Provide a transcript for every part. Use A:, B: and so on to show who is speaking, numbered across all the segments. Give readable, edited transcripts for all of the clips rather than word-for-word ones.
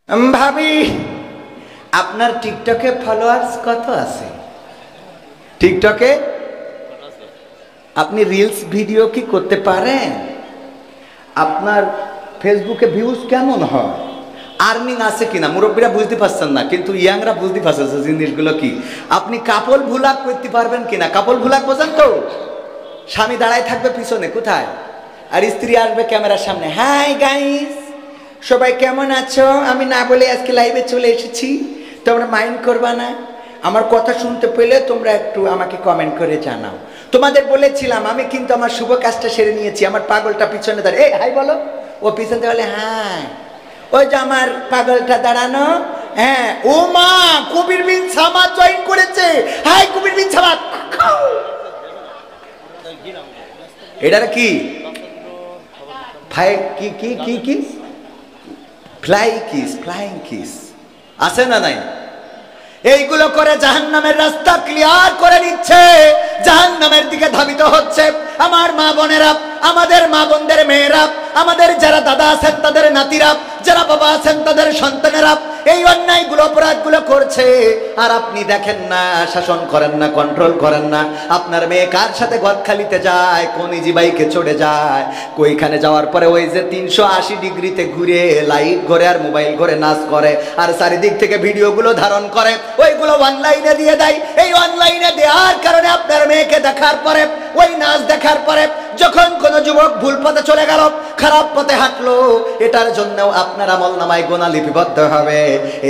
A: ভাবি আপনার টিকটকে ফলোয়ার্স কত আছে? টিকটকে আপনি রিলস ভিডিও কি করতে পারেন? আপনার ফেসবুকে ভিউজ কেমন হয়? আর্নিং আছে কিনা? মুরব্বীরা বুঝতে পারছেন না, কিন্তু ইয়াংরা বুঝতে পারছে জিনিসগুলো কি। আপনি কাপল ভুলাক করতে পারবেন কিনা? কাপল ভুলাক বোঝেন তো? স্বামী দাঁড়ায় থাকবে পিছনে কোথায়, আর স্ত্রী আসবে ক্যামেরার সামনে, হাই গাইস সবাই কেমন আছো, আমি না বলে আজকে লাইভে চলে এসেছি, তোমরা মাইন্ড করবা না? আমার কথা শুনতে পেলে তোমরা একটু আমাকে কমেন্ট করে জানাও। তোমাদের বলেছিলাম আমি কিন্তু আমার শুভ কাজটা সেরে নিয়েছি। আমার পাগলটা পিছনে দাঁড়িয়ে, এই হাই বলো, ও পিছনে বলে হ্যাঁ, ওই যে আমার পাগলটা দাঁড়ানো, হ্যাঁ। ও মা, কবির বিন সামাদ জয়েন করেছে। হাই কবির বিন সামাদ। এটা কি কি কি কি কি ফ্লাইং কিস আছে না নাই? এইগুলো করে জাহান্নামের রাস্তা ক্লিয়ার করে নিচ্ছে, জাহান্নামের দিকে ধাবিত হচ্ছে। আমার মা বোনেরা, আমাদের মা বোনদের মেয়েরা, আমাদের যারা দাদা আছেন তাদের নাতিরা, যারা বাবা আছেন তাদের সন্তানেরা এই অন্যায়গুলো অপরাধগুলো করছে, আর আপনি দেখেন না, শাসন করেন না, কন্ট্রোল করেন না। আপনার মেয়ে কার সাথে গদখালিতে যায়, কোন ইজি বাইকে চড়ে যায়, কইখানে যাওয়ার পরে ওই যে 380 ডিগ্রিতে ঘুরে লাইট ঘরে আর মোবাইল ঘরে নাচ করে, আর চারিদিক থেকে ভিডিওগুলো ধারণ করে, ওইগুলো অনলাইনে দিয়ে দেয়। এই অনলাইনে দেওয়ার কারণে আপনার মেয়েকে দেখার পরে, ওই নাচ দেখার পরে যখন কোন যুবক ভুল পথে চলে গেল, খারাপ পথে হাঁটলো, এটার জন্যও আপনার আমলনামায় গুনাহ লিপিবদ্ধ হবে।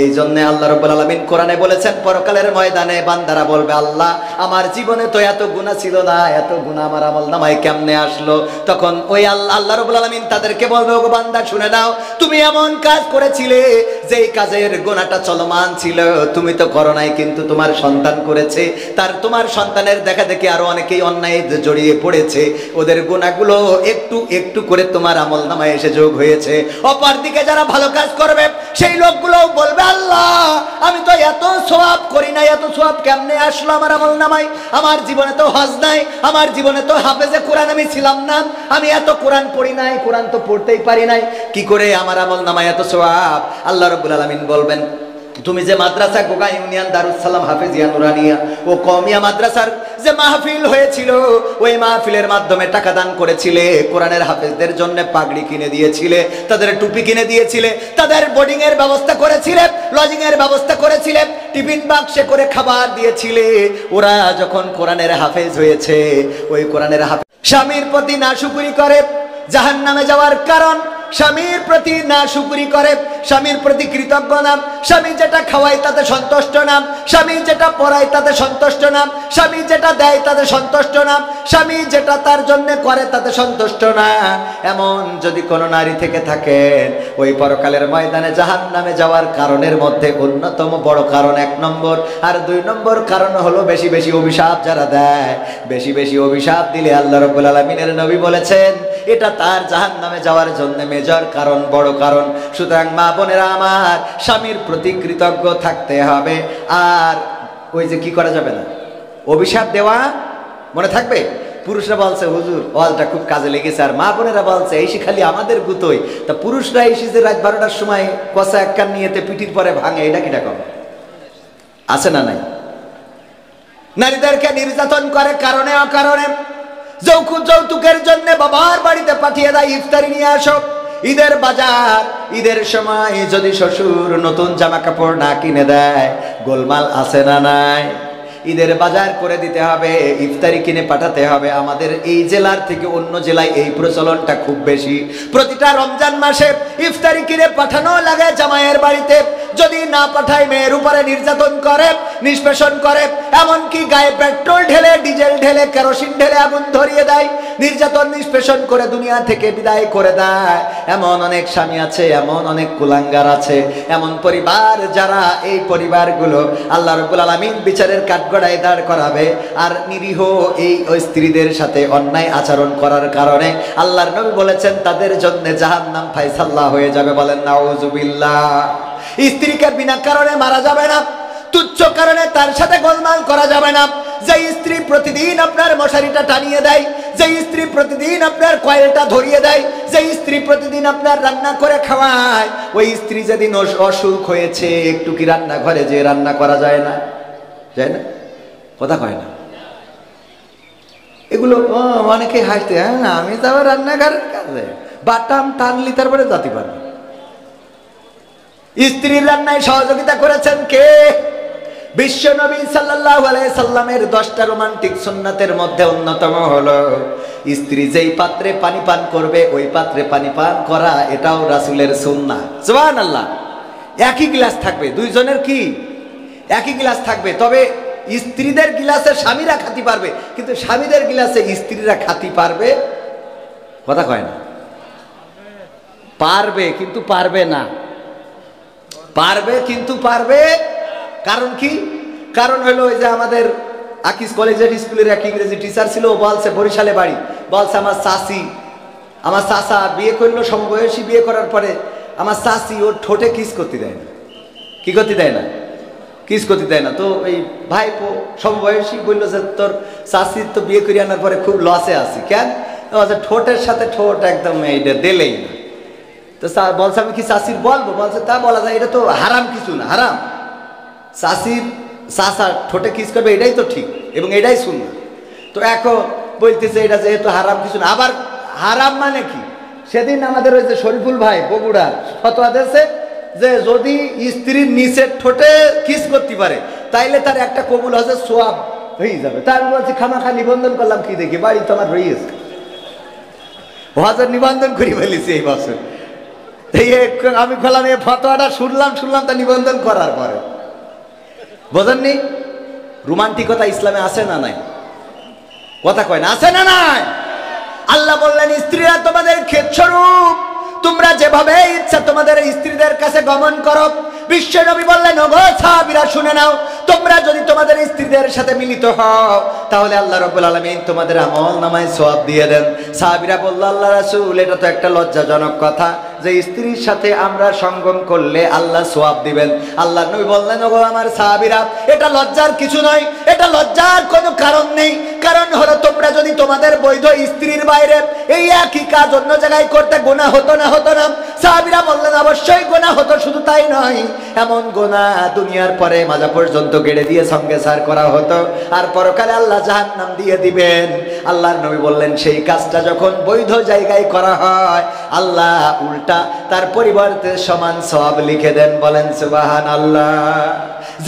A: এই জন্য আল্লাহ রাব্বুল আলামিন কোরআনে বলেছেন, পরকালের ময়দানে বান্দারা বলবে, আল্লাহ আমার জীবনে তো এত গুনাহ ছিল না, এত গুনাহ আমার আমলনামায় কেমনে আসলো? তখন ওই আল্লাহ রাব্বুল আলামিন তাদেরকে বলবে, ওগো বান্দা শুনে নাও, তুমি এমন কাজ করেছিলে যেই কাজের গুনাহটা চলমান ছিল, তুমি তো করো নাই, কিন্তু তোমার সন্তান করেছে, তার তোমার সন্তানের দেখা দেখি আরো অনেকেই অন্যায় জড়িয়ে পড়েছে, ওদের গুনাহগুলো একটু একটু করে তোমার আমলনামায় এসে যোগ হয়েছে। অপরদিকে যারা ভালো কাজ করবে সেই লোকগুলো বলবে, আল্লাহ আমি তো এত সওয়াব করি না, এত সওয়াব কেমনে আসলো আমার আমলনামায়? আমার জীবনে তো হজ নাই, আমার জীবনে তো হাফেজে কোরআন আমি ছিলাম না, আমি এত কোরআন পড়ি নাই, কোরআন তো পড়তেই পারি নাই, কি করে আমার আমলনামায় এত সওয়াব? আল্লাহ রাব্বুল আলামিন বলবেন, তুমি যে মাদ্রাসা গোগা ইউনিয়ন দারুস সালাম হাফেজিয়া নুরানিয়া ও কওমিয়া মাদ্রাসার যে মাহফিল হয়েছিল, ওই মাহফিলের মাধ্যমে টাকা দান করেছিলে, কোরআনের হাফেজদের জন্য পাগড়ি কিনে দিয়েছিলে, তাদের টুপি কিনে দিয়েছিলে, তাদের বোর্ডিং এর ব্যবস্থা করেছিলে, লজিং এর ব্যবস্থা করেছিলে, টিফিন বাক্সে করে খাবার দিয়েছিলে। ওরা যখন কোরআনের হাফেজ হয়েছে, ওই কোরআনের হাফেজ স্বামীর প্রতি নাশুকরি করে, জাহান্নামে যাওয়ার কারণ স্বামীর প্রতি নাশুকরি করে, স্বামীর প্রতি কৃতজ্ঞ না, স্বামী যেটা খাওয়ায় তাতে সন্তুষ্ট না, স্বামী যেটা পড়ায় তাতে সন্তুষ্ট না, স্বামী যেটা দেয় তাতে সন্তুষ্ট না, স্বামী যেটা তার জন্য করে তাতে সন্তুষ্ট না, এমন যদি কোনো নারী থেকে থাকেন, ওই পরকালের ময়দানে জাহান্নামে যাওয়ার কারণের মধ্যে অন্যতম বড় কারণ 1 নম্বর, আর 2 নম্বর কারণ হলো বেশি বেশি অভিশাপ যারা দেয়। বেশি বেশি অভিশাপ দিলে আল্লাহ রাব্বুল আলামিনের নবী বলেছেন এটা তার জাহান্নামে যাওয়ার জন্য মেজর কারণ, বড় কারণ। সুতরাং মা বোনেরা আমার, স্বামীর প্রতি কৃতজ্ঞ থাকতে হবে। আর ওই যে কি করা যাবে না, অভিশাপ দেওয়া মনে থাকবে। পুরুষরা বলছে হুজুর ওয়াজটা খুব কাজে লেগেছে, আর মা বোনেরা বলছে এই খালি আমাদের গুতোই। তা পুরুষরা এসে যে রাত 12টার সময় কষা এক কান নিয়েতে পিঠির পরে ভাঙে, এটা কিটা কম আছে না নাই? নারীদেরকে নির্যাতন করে কারণে অকারণে, যৌতুকের জন্য বাবার বাড়িতে পাঠিয়ে দেয়, ইফতারি নিয়ে আসো। ঈদের বাজার, ঈদের সময় যদি শ্বশুর নতুন জামা কাপড় না কিনে দেয়, গোলমাল আছে না নাই? ঈদের বাজার করে দিতে হবে, ইফতারি কিনে পাঠাতে হবে। আমাদের এই জেলার থেকে অন্য জেলায় এই প্রচলনটা খুব বেশি। প্রতিটা রমজান মাসে ইফতারি কিনে পাঠানো লাগে জামাইয়ের বাড়িতে, যদি না পাঠায় মেয়ের উপরে নির্যাতন করে, নিষ্পেষণ করে, এমনকি গায়ে পেট্রোল ঢেলে, ডিজেল ঢেলে, কেরোসিন ঢেলে আগুন ধরিয়ে দেয়, নির্যাতন নিষ্পেষণ করে দুনিয়া থেকে বিদায় করে দেয়। এমন অনেক স্বামী আছে, এমন অনেক কুলাঙ্গার আছে, এমন পরিবার যারা, এই পরিবারগুলো আল্লাহ রাব্বুল আলামিন বিচারের কাঠগড়ায় দাঁড় করাবে। আর নিরীহ এই স্ত্রীদের সাথে অন্যায় আচরণ করার কারণে আল্লাহর নবী বলেছেন তাদের জন্য জাহান্নাম ফায়সালা হয়ে যাবে। বলেন নাউজুবিল্লাহ। স্ত্রীকে বিনা কারণে মারা যাবে না, তুচ্ছ কারণে তার সাথে গোলমাল করা যাবে না। যে স্ত্রী প্রতিদিন আপনার মশারিটা টানিয়ে দেয়, যে স্ত্রী প্রতিদিন আপনার কয়েলটা ধরিয়ে দেয়, যে স্ত্রী প্রতিদিন আপনার রান্না করে খাওয়ায়, ওই স্ত্রী যেদিন অসুখ হয়েছে, একটু কি রান্নাঘরে যে রান্না করা যায় না? যায় না? কথা কয় না। এগুলো অনেকে হাসতে, হ্যাঁ আমি তো আবার রান্নাঘরের কাজে বাটাম টানলি তারপরে জাতি পারবে। স্ত্রীর রান্নায় সহযোগিতা করেছেন কে? বিশ্ব নবী সাল্লাল্লাহু আলাইহি সাল্লামের 10টা রোমান্টিক সুন্নাতের মধ্যে অন্যতম হলো স্ত্রী যেই পাত্রে পানি পান করবে ওই পাত্রে পানি পান করা, এটাও রাসূলের সুন্নাহ। সুবহানাল্লাহ। একই গ্লাস থাকবে, দুইজনের কি একই গ্লাস থাকবে, তবে স্ত্রীদের গ্লাসে স্বামীরা খাতি পারবে, কিন্তু স্বামীদের গ্লাসে স্ত্রীরা খাতি পারবে? কথা কয় না। পারবে কিন্তু পারবে না, পারবে কিন্তু পারবে। কারণ কি? কারণ হলো ওই যে আমাদের আকিস কলেজের স্কুলের এক ইংরেজি টিচার ছিল, ও বলছে বরিশালে বাড়ি, বলছে আমার চাচা বিয়ে করলো, সমবয়সী বিয়ে করার পরে আমার চাচি ওর ঠোঁটে কিস করতে দেয় না। কি করতে দেয় না? কিস করতে দেয় না। তো এই ভাইপো সমবয়সী বললো যে তোর চাচি তো বিয়ে করে আনার পরে খুব লসে আছি। কেন? ঠোঁটের সাথে ঠোঁট একদম এইটা দিলেই না। তো বলছে আমি কি চাচির বলবো? বলছে তা বলা যায়, এটা তো হারাম কিছু না, হারাম। চাচা ঠোঁটে কিস করবে এটাই তো ঠিক এবং এটাই সুন্নাহ। তো এখন বলতেছে এটা যেহেতু হারাম কিছু না। আবার হারাম মানে কি? সেদিন আমাদের ওই যে শরীফুল ভাই বগুড়া ফতোয়া দিয়েছে যে যদি স্ত্রীর নিচের ঠোঁটে কিস করতে পারে তাইলে তার একটা কবুল হজে সোয়াব হয়ে যাবে। তার বলছি খামাখা নিবন্ধন করলাম, কি দেখি বাড়ি তো আমার রয়েছে, হজের নিবন্ধন করি ফেলেছি এই বছর। আমি বললাম এই ফতোয়াটা শুনলাম তা নিবন্ধন করার পরে। বোঝেননি? রোমান্টিকতা ইসলামে আছে না নাই? কথা কয় না, আছে না নাই? আল্লাহ বললেন স্ত্রীরা তোমাদের ক্ষেতস্বরূপ, তোমরা যেভাবে ইচ্ছা তোমাদের স্ত্রীদের কাছে গমন করো। বিশ্ব নবী বললেন ওগো সাহাবীরা শুনে নাও, তোমরা যদি তোমাদের স্ত্রীদের সাথে মিলিত হও তাহলে আল্লাহ রাব্বুল আলামিন তোমাদের আমল নামায় সওয়াব দিয়ে দেন। সাহাবীরা বলল আল্লাহ রাসূল এটা তো একটা লজ্জাজনক কথা যে স্ত্রীর সাথে আমরা সঙ্গম করলে আল্লাহ সওয়াব দিবেন। আল্লাহ নবী বললেন ওগো আমার সাহাবীরা এটা লজ্জার কিছু নয়, এটা লজ্জার কোনো কারণ নেই। কারণ হলো তোমরা যদি তোমাদের বৈধ স্ত্রীর বাইরে এই একই কাজ অন্য জায়গায় করতে গুনাহ হতো না? সাহাবীরা বললেন অবশ্যই গুনাহ হতো, শুধু তাই নয় এমন গুনাহ দুনিয়ার পরে মাজা পর্যন্ত গেড়ে দিয়ে সঙ্গে সার করা হতো, আর পরকালে আল্লাহ জাহান্নাম দিয়ে দিবেন। আল্লাহর নবী বললেন সেই কাজটা যখন বৈধ জায়গায় করা হয় আল্লাহ উল্টা তার পরিবর্তে সমান সওয়াব লিখে দেন। বলেন সুবহানাল্লাহ।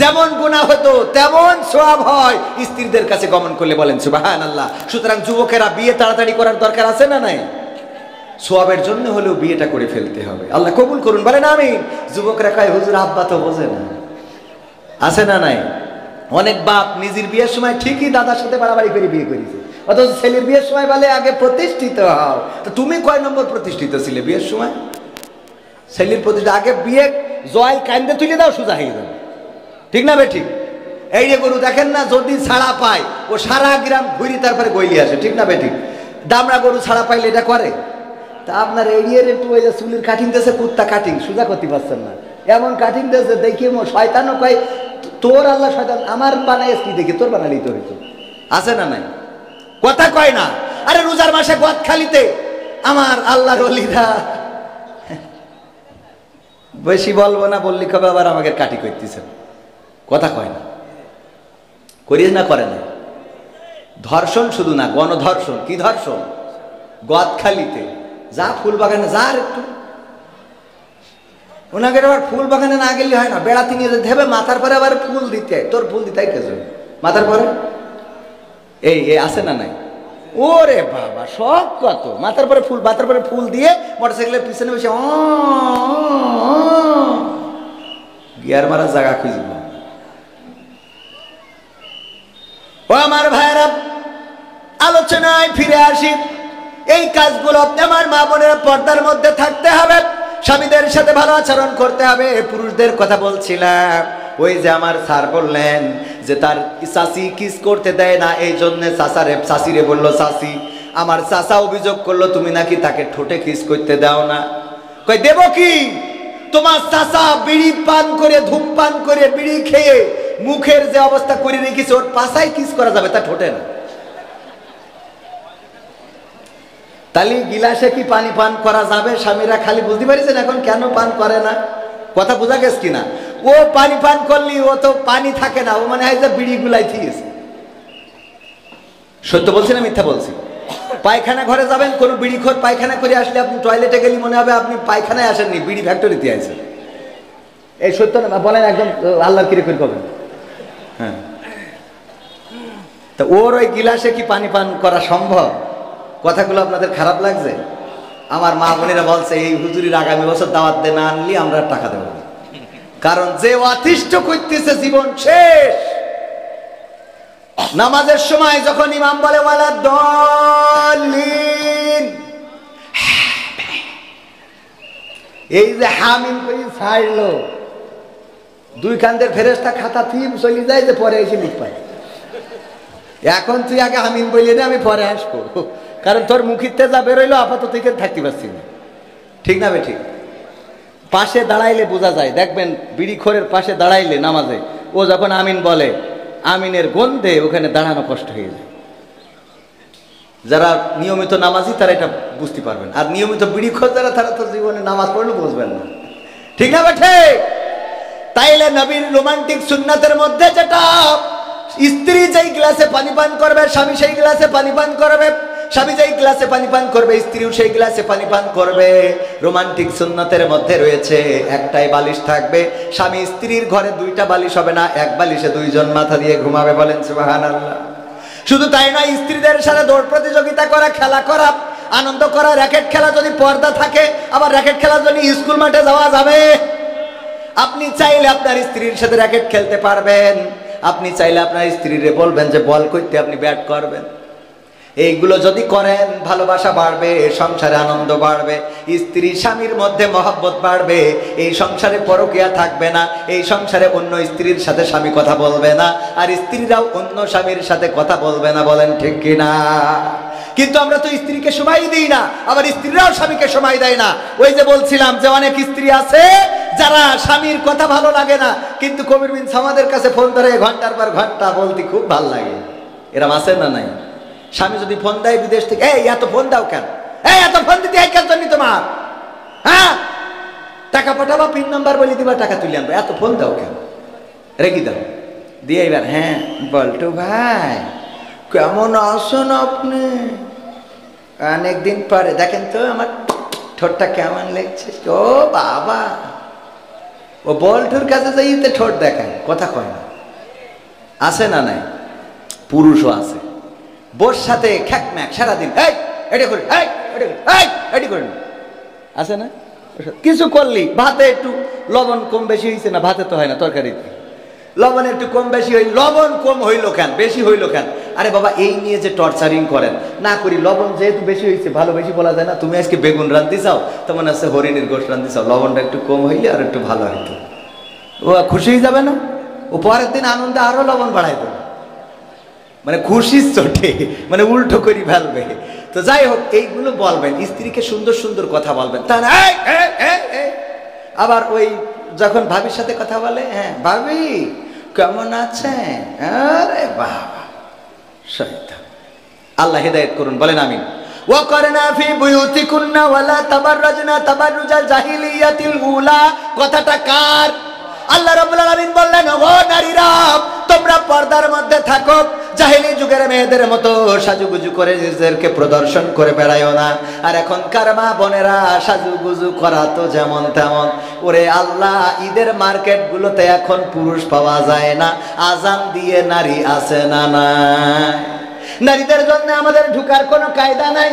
A: যেমন গুনাহ হতো তেমন সওয়াব হয় স্ত্রীদের কাছে গমন করলে। বলেন সুবহানাল্লাহ। সুতরাং যুবকেরা বিয়ে তাড়াতাড়ি করার দরকার আছে না নাই? সওয়াবের জন্য হলেও বিয়েটা করে ফেলতে হবে। আল্লাহ কবুল করুন, বলেন আমিন। যুবকরা কয় হুজুর আব্বা তো বোঝে না, আছে না নাই? অনেক বাপ নিজের বিয়ের সময় ঠিকই দাদার সাথে বাড়াবাড়ি করে বিয়ে করেছে, অথচ ছেলের বিয়ের সময় বলে আগে প্রতিষ্ঠিত হও। তো তুমি কয় নম্বর প্রতিষ্ঠিত ছিলে বিয়ের সময়? ছেলের প্রতিষ্ঠিত আগে বিয়ে জয় কান্দে তুলে দাও, সোজা হয়ে যাবে। ঠিক না বেঠিক? এই যে গরু দেখেন না, যদি ছাড়া পায় ও সারা গ্রাম ঘুরি তারপরে গইলি আসে। ঠিক না বেঠিক? দামড়া গরু ছাড়া পাইলে এটা করে। তা আপনার এড়িয়ে একটু ওই যে চুলির কাটিং দিয়েছে, কুত্তা কাটিং সোজা করতে পারছেন না, এমন কাটিং দিয়েছে দেখি শয়তানও কয় তোর আল্লাহ শয়তান আমার বানাইস কি দেখি তোর বানালি তো হইতো। আছে না নাই? কথা কয় না। আরে রোজার মাসে গোয়াত খালিতে আমার আল্লাহর ওলিরা, বেশি বলবো না, বললি কবে আবার আমাকে কাটি করতেছেন। কথা কয় না। করিস না, করে না। ধর্ষণ শুধু না, গণধর্ষণ। কি ধর্ষণ? গোয়াতখালিতে যা ফুল বাগানে যা একটু, ওনাকে আবার ফুল বাগানে না গেলে হয় না, বেড়াতে নিয়ে যেতে হবে, মাথার পরে আবার ফুল দিতে। তোর ফুল দিতে কেছে মাথার পরে? এই আছে না নাই? ওরে বাবা সব কত মাথার পরে ফুল, মাথার পরে ফুল দিয়ে মোটরসাইকেলের পিছনে বসে গিয়ার মারার জায়গা খুঁজব। ও আমার ভাইরা, আলোচনায় ফিরে আসি। এই কাজগুলো আমার মা বোনের পর্দার মধ্যে থাকতে হবে, স্বামীদের সাথে ভালো আচরণ করতে হবে। পুরুষদের কথা বলছিলাম, ওই যে আমার স্যার বললেন যে তার চাচি কিস করতে দেয় না, এই জন্য চাচিরে বললো চাচি। আমার চাচা অভিযোগ করলো তুমি নাকি তাকে ঠোঁটে কিস করতে দাও না। কই দেব কি? তোমার চাচা বিড়ি পান করে, ধূপ পান করে, বিড়ি খেয়ে মুখের যে অবস্থা করে রেখেছে, ওর পাছায় কিস করা যাবে, তা ঠোঁটে না। তাহলে গিলাসে কি পানি পান করা যাবে? স্বামীরা খালি বুঝতে পারছেন এখন কেন পান করে না? কথা বোঝা গেছে কিনা? ও পানি পান করলি ও তো পানি থাকে না, ও মানে হয় যে বিড়ি গুলাই থিয়েছে। সত্য বলছি না মিথ্যা বলছি? পায়খানা ঘরে যাবেন, কোনো বিড়িখোর পায়খানা করে আসলে আপনি টয়লেটে গেলে মনে হবে আপনি পায়খানায় আসেননি, বিড়ি ফ্যাক্টরিতে আছেন। এই সত্য না বলেন? একদম আল্লাহর কিরে করে করবেন। হ্যাঁ, তা ওর ওই গিলাসে কি পানি পান করা সম্ভব? কথাগুলো আপনাদের খারাপ লাগছে? আমার মা বোনেরা বলছে এই হুজুরির আগামী বছর দাওয়াত দে, না আনলি আমরা টাকা দেবো না। কারণ যে অতিষ্ঠ করতেছে জীবন শেষ। নামাজের সময় যখন ইমাম বলে ওয়ালা দলিন, এই যে হামিম করে ছাড়লো, দুই কান্দের ফেরেশতা খাতা থিম চলে যায় যে পরে এসে লিখ পায়। এখন তুই আগে হামিম বললি না, আমি পরে আসবো, কারণ তোর মুখিতে যা বেরোইলো আপাতত থেকে থাকতে পারছি না। ঠিক না বে ঠিক? পাশে দাঁড়াইলে বোঝা যায়, দেখবেন বিড়িখোরের পাশে দাঁড়াইলে নামাজে ও যখন আমিন বলে, আমিনের গন্ধে ওখানে দাঁড়ানো কষ্ট হয়ে যায়। যারা নিয়মিত নামাজি তারা এটা বুঝতে পারবেন, আর নিয়মিত বিড়িখোর যারা তারা তো জীবনে নামাজ পড়লে বুঝবেন না। ঠিক না বে ঠিক? তাইলে নবীর রোমান্টিক সুন্নাতের মধ্যে যেটা, স্ত্রী যেই গ্লাসে পানি পান করবে স্বামী সেই গ্লাসে পানি পান করবে, স্বামী যেই গ্লাসে পানি পান করবে স্ত্রীও সেই গ্লাসে পানি পান করবে। রোমান্টিক সুন্নতের মধ্যে রয়েছে একটাই বালিশ থাকবে, স্বামী স্ত্রীর ঘরে দুইটা বালিশ হবে না, এক বালিশে দুইজন মাথা দিয়ে ঘুমাবে। বলেন সুবহানাল্লাহ। শুধু তাই নয়, স্ত্রীদের সাথে দৌড় প্রতিযোগিতা করা, খেলা করা, আনন্দ করা, র্যাকেট খেলা যদি পর্দা থাকে, আবার র্যাকেট খেলার জন্য স্কুল মাঠে যাওয়া যাবে। আপনি চাইলে আপনার স্ত্রীর সাথে র্যাকেট খেলতে পারবেন, আপনি চাইলে আপনার স্ত্রীরে বলবেন যে বল করতে, আপনি ব্যাট করবেন। এইগুলো যদি করেন ভালোবাসা বাড়বে, সংসারে আনন্দ বাড়বে, স্ত্রী স্বামীর মধ্যে মহব্বত বাড়বে, এই সংসারে পরকীয়া থাকবে না, এই সংসারে অন্য স্ত্রীর সাথে স্বামী কথা বলবে না, আর স্ত্রীরাও অন্য স্বামীর সাথে কথা বলবে না। বলেন ঠিক কিনা? কিন্তু আমরা তো স্ত্রীকে সময় দিই না, আবার স্ত্রীরাও স্বামীকে সময় দেয় না। ওই যে বলছিলাম যে অনেক স্ত্রী আছে যারা স্বামীর কথা ভালো লাগে না, কিন্তু কবির বিন সামাদের কাছে ফোন ধরে ঘন্টার পর ঘন্টা বলতে খুব ভালো লাগে। এরম আছে না নাই? স্বামী যদি ফোন দেয় বিদেশ থেকে, এই এত ফোন দাও কেন, এই এত ফোন দিতে কেন জন্য তোমার, হ্যাঁ টাকা পাঠাবা, পিন নাম্বার বলে দিবা, টাকা তুলে আনবো, এত ফোন দাও কেন, রেখে দাও দিয়ে এবার, হ্যাঁ বলটু ভাই কেমন আছেন আপনি, অনেকদিন পরে দেখেন তো আমার ঠোঁটটা কেমন লাগছে। ও বাবা, ও বল্টুর কাছে যাইতে ঠোঁট দেখায়, কথা কয় না। আছে না নাই? পুরুষও আছে, বোর সাথে খ্যাকম্যাক সারাদিন, এই এটা করি, এই এটা করি, এই এটি করি, আছে না? কিছু করলি, ভাতে একটু লবণ কম বেশি হয়েছে না, ভাতে তো হয় না, তরকারিতে লবণ একটু কম বেশি হইল, লবণ কম হইলো কেন, বেশি হইলো কেন? আরে বাবা এই নিয়ে যে টর্চারিং করেন না করি, লবণ যেহেতু বেশি হয়েছে, ভালো বেশি বলা যায় না। তুমি আজকে বেগুন রান্ধতে চাও, তো মনে হচ্ছে হরিণের গোশ রান্ধতে চাও, লবণটা একটু কম হইলে আর একটু ভালো হইতো, ও খুশি হয়ে যাবে না? ও পরের দিন আনন্দে আরো লবণ বাড়াই দেবে, মানে খুশির চোটে, মানে উল্টো করি ফেলবে। তো যাই হোক, এইগুলো বলবেন, স্ত্রীকে সুন্দর সুন্দর কথা বলবেন। তা না আবার ওই যখন ভাবির সাথে কথা বলে, হ্যাঁ ভাবি কেমন আছেন, আরে বাবা শয়তান। আল্লাহ হেদায়েত করুন, বলেন আমিন। ওয়াকারনা ফি বুয়ুতিকুন্না ওয়ালা তাবাররাজনা তাবাররুজাল জাহিলিয়াতিল উলা, কথাটা কার? আল্লাহ রাব্বুল আলামিন বললেন, ও নারীরা তোমরা পর্দার মধ্যে থাকো, জাহেলি যুগের মেয়েদের মতো সাজুগুজু করে নিজেদেরকে প্রদর্শন করে বেড়ায়ও না। আর এখনকার মা বোনেরা সাজুগুজু করা তো যেমন তেমন। ওরে আল্লাহ, ঈদের মার্কেট গুলোতে এখন পুরুষ পাওয়া যায় না, আজান দিয়ে নারী আছে না নাই? নারীদের জন্য আমাদের ঢুকার কোনো কায়দা নাই,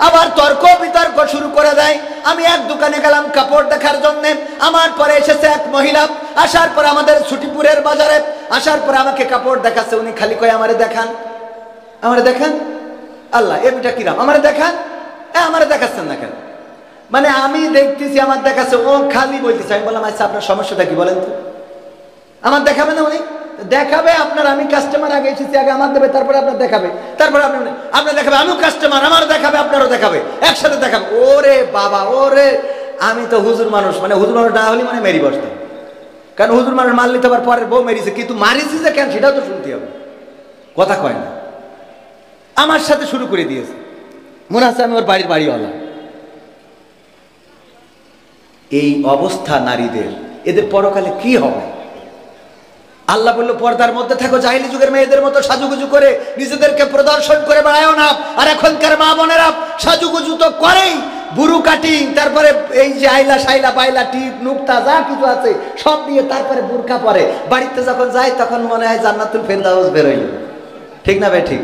A: আবার তর্ক বিতর্ক শুরু করে দেয়। আমি এক দোকানে গেলাম কাপড় দেখার জন্য, আমার পরে এসেছে এক মহিলা, আসার পর আমাদের ছুটিপুরের বাজারে আসার পর আমাকে কাপড় দেখাচ্ছে, উনি খালি কয় আমারে দেখান, আমারে দেখান। আল্লাহ এটা কিরাম, আমারে দেখান, আমারে দেখাচ্ছেন না কেন? মানে আমি দেখতেছি আমার দেখাচ্ছে, ও খালি বলতেছে। আমি বললাম আচ্ছা আপনার সমস্যাটা কি বলেন তো? আমার দেখাবে না উনি? দেখাবে আপনার, আমি কাস্টমার আগে এসেছি, আগে আমার দেবে, তারপরে আপনার দেখাবে, তারপরে আপনার দেখাবে, আমিও কাস্টমার, আমার দেখাবে আপনারও দেখাবে, একসাথে দেখাবে। ওরে বাবা, ওরে আমি তো হুজুর মানুষ, মানে হুজুর মানুষ না হলে মানে মেরি বসতাম, কারণ হুজুর মানুষ মারলি তো আবার পরের বউ মেরিছে, কিন্তু মারিছি যে কেন সেটাও তো শুনতে হবে, কথা কয় না। আমার সাথে শুরু করে দিয়েছে, মনে হচ্ছে আমি ওর বাড়ির বাড়িওয়ালা। এই অবস্থা নারীদের, এদের পরকালে কি হবে? আল্লাহ বলল পর্দার মধ্যে থাকো, জাহিলি যুগের মেয়েদের মতো সাজুগুজু করে নিজেদেরকে প্রদর্শন করে বেড়ায়ও না। আর এখনকার মা বোনেরা সাজুগুজু তো করেই, বুরু কাটিং, তারপরে এই যে আইলা শাইলা বাইলা টিপ নুক্তা যা কিছু আছে সব দিয়ে তারপরে বুরকা পরে। বাড়িতে যখন যায় তখন মনে হয় জান্নাতুল ফেরদাউস বেরোইল, ঠিক না ভাই? ঠিক।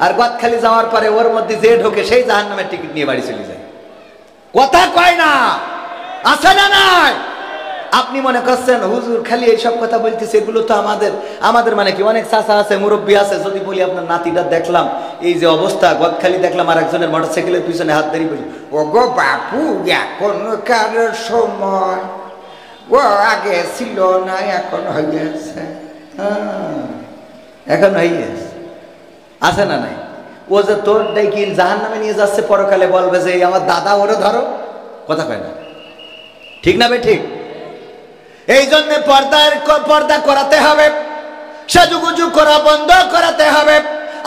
A: আর গদখালি যাওয়ার পরে ওর মধ্যে যে ঢোকে সেই জাহান্নামের টিকিট নিয়ে বাড়ি চলে যায়। কথা কয় না, আছে না নাই? আপনি মনে করছেন হুজুর খালি এইসব কথা বলতেছে, এগুলো তো আমাদের মানে কি অনেক চাচা আছে, মুরব্বী আছে। যদি বলি আপনার নাতিটা দেখলাম এই যে অবস্থা, গদখালি দেখলাম আর একজনের মোটরসাইকেলের পিছনে হাত ধরে বলি, ও গো বাপু এখনকার সময় ও আগে ছিল না, এখন হয়ে গেছে, এখন হয়ে গেছে। আছে না নাই? ও যে তোর ডাইকিন জাহান্নামে নিয়ে যাচ্ছে, পরকালে বলবে যে আমার দাদা ওরে ধরো। কথা কয় না, ঠিক না ভাই? ঠিক। এই জন্য পর্দা করাতে হবে, সাজুগুজু করা বন্ধ করাতে হবে।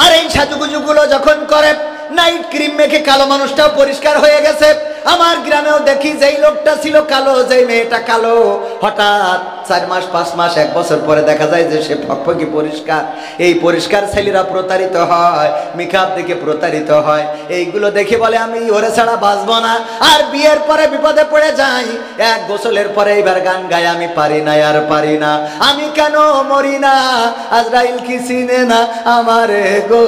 A: আর এই সাজুগুজু গুলো যখন করে, নাইট ক্রিম মেখে কালো মানুষটাও পরিষ্কার হয়ে গেছে। আমার গ্রামেও দেখি যেই লোকটা ছিল কালো, যেই মেয়েটা কালো, হঠাৎ 4 মাস 5 মাস 1 বছর পরে দেখা যায় যে সে ফকফকি পরিষ্কার। এই পরিষ্কার ছেলেরা প্রতারিত হয়, মেকআপ দেখে প্রতারিত হয়। এইগুলো দেখে বলে আমি ওরে ছাড়া বাঁচবো না। আর বিয়ের পরে বিপদে পড়ে যাই, 1 গোসলের পরে এবার গান গায়, আমি পারি না আর পারি না, আমি কেন মরি না, আজরাইল কি চিনে না আমারে গো,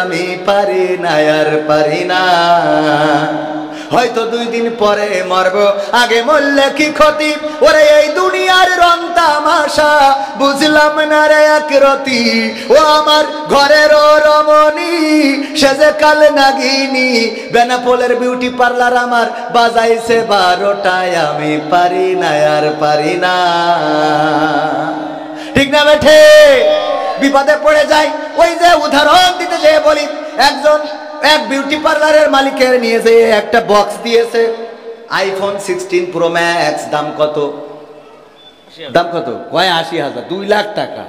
A: আমি পারি না আর পারি না। হয়তো 2 দিন পরে মরবো, আগে মরলে কি ক্ষতি? ওরে এই দুনিয়ার রং তামাশা বুঝলাম না রে এক রতি, ও আমার ঘরের রমণী সে যে কাল নাগিনী, বেনাপোলের বিউটি পার্লার আমার বাজাইছে 12টায়, আমি পারি না আর পারি না। ঠিক না বেঠে? বিপদে পড়ে যায়। ওই যে উদাহরণ দিতে যেয়ে বলি, এক বিউটি পার্লারের মালিকের নিয়ে যে একটা বক্স দিয়েছে, আইফোন 16 প্রো ম্যাক্স। দাম কত? দাম কত? কয় 80,000, 2 লাখ টাকা,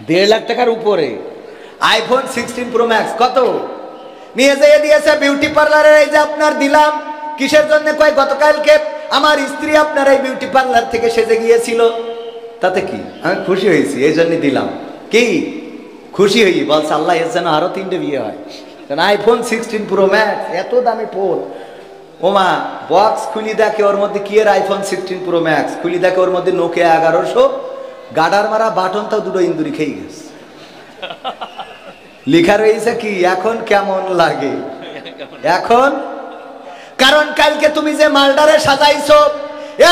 A: 1.5 লাখ টাকার উপরে আইফোন 16 প্রো ম্যাক্স। কত নিয়ে যেয়ে দিয়েছে বিউটি পার্লারের। এই যে আপনার দিলাম, কিসের জন্য? কয় গতকালকে আমার স্ত্রী আপনার এই বিউটি পার্লার থেকে সেজে গিয়েছিল। তাতে কি? আমি খুশি হয়েছি, এই জন্য দিলাম। কি খুশি হই? বলছে আল্লাহ এর যেন আরো 3টে বিয়ে হয়। আইফোন 16 প্রো ম্যাক্স, এত দামি ফোন। ওমা বক্স খুলি দেখে ওর মধ্যে কি এর আইফোন 16 প্রো ম্যাক্স, খুলি দেখে ওর মধ্যে নোকিয়া 1100, গাডার মারা বাটন তাও 2 ইন্দুরি খেয়ে গেছে। লেখা রয়েছে কি এখন কেমন লাগে এখন? কারণ কালকে তুমি যে মালডারে সাজাইছো,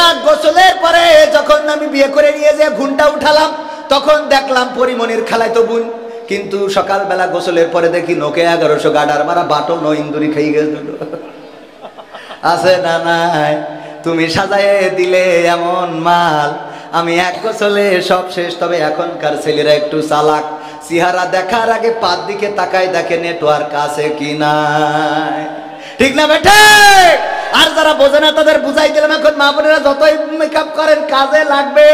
A: 1 গোসলের পরে যখন আমি বিয়ে করে নিয়ে যে ঘুমটা উঠালাম, তখন দেখলাম পরিমনির খালাতো বোন। কিন্তু সকালবেলা গোসলের পরে দেখি নোকিয়া 1100, গাডার মারা বাটন ও ইন্দুরি খেয়ে গেছে। আছে না নাই? তুমি সাজায়ে দিলে এমন মাল, আমি 1 গোসলে সব শেষ। তবে এখনকার ছেলেরা একটু চালাক, চেহারা দেখার আগে পাত দিকে তাকায়, দেখে নেটওয়ার্ক আছে কি নাই। ঠিক না বেটা? আর যারা বোঝে না তাদের বুঝাই দিলাম, এখন মা বোনেরা যতই মেকআপ করেন কাজে লাগবে।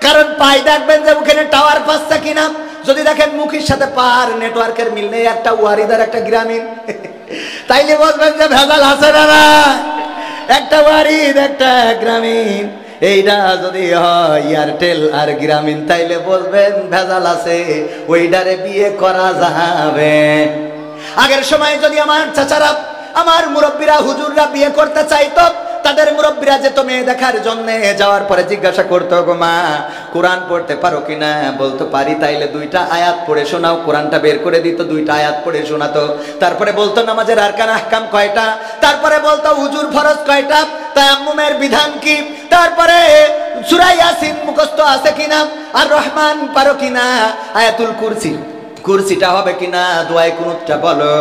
A: কারণ পাই দেখবেন যে ওখানে টাওয়ার পাচ্ছে কিনা। যদি দেখেন মুখের সাথে পার নেটওয়ার্কের মিল নেই, একটা ওয়ারিদার একটা গ্রামীণ, তাইলে বলবেন যে ভেজাল আছে না। একটা ওয়ারিদ একটা গ্রামীণ, এইটা যদি হয় এয়ারটেল আর গ্রামীণ, তাইলে বলবেন ভেজাল আছে, ওইটারে বিয়ে করা যাবে। আগের সময় যদি আমার চাচারা, আমার মুরব্বীরা, হুজুররা বিয়ে করতে চাইতো, তাদের মুরব্বীরা যেত মেয়ে দেখার জন্য, যাওয়ার পরে জিজ্ঞাসা করতো, গো মা কোরআন পড়তে পারো কিনা? বলতো পারি। তাইলে 2টা আয়াত পড়ে শোনাও। কোরআনটা বের করে দিত, 2টা আয়াত পড়ে শোনাতো। তারপরে বলতো নামাজের আরকান আহকাম কয়টা, তারপরে বলতো উজুর ফরজ কয়টা, তায়াম্মুমের বিধান কি, তারপরে সূরা ইয়াসিন মুখস্থ আছে কিনা, আর রহমান পারো কিনা, আয়াতুল কুরসিটা হবে কিনা, দোয়ায়ে কুনুতটা বলো,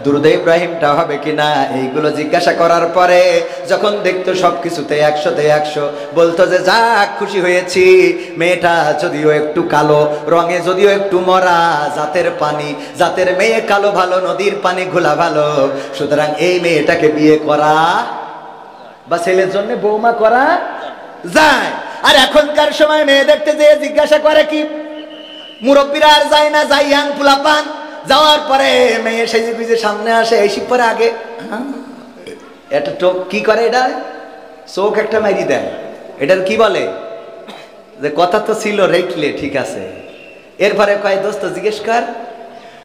A: দুরুদে ইব্রাহিমটা হবে কিনা। এইগুলো জিজ্ঞাসা করার পরে যখন দেখতো সবকিছুতে 100তে 100, বলতো যে যাক খুশি হয়েছি। মেয়েটা যদিও একটু কালো, রঙে যদিও একটু মরা, জাতের মেয়ে কালো ভালো, নদীর পানি ঘোলা ভালো, সুতরাং এই মেয়েটাকে বিয়ে করা বা ছেলের জন্য বৌমা করা যায়। আর এখনকার সময় মেয়ে দেখতে যেয়ে জিজ্ঞাসা করে কি, মুরব্বীরা আর যায় না, যাই ইয়াং পোলাপান যাওয়ার পরে মেয়ে সেজে গুজে সামনে আসে, এসে পরে আগে এটা টোক কি করে, এটা চোখ একটা মারি দেয়। এটার কি বলে যে কথা তো ছিল রেখলে ঠিক আছে। এরপরে কয় দোস্ত জিজ্ঞেস কর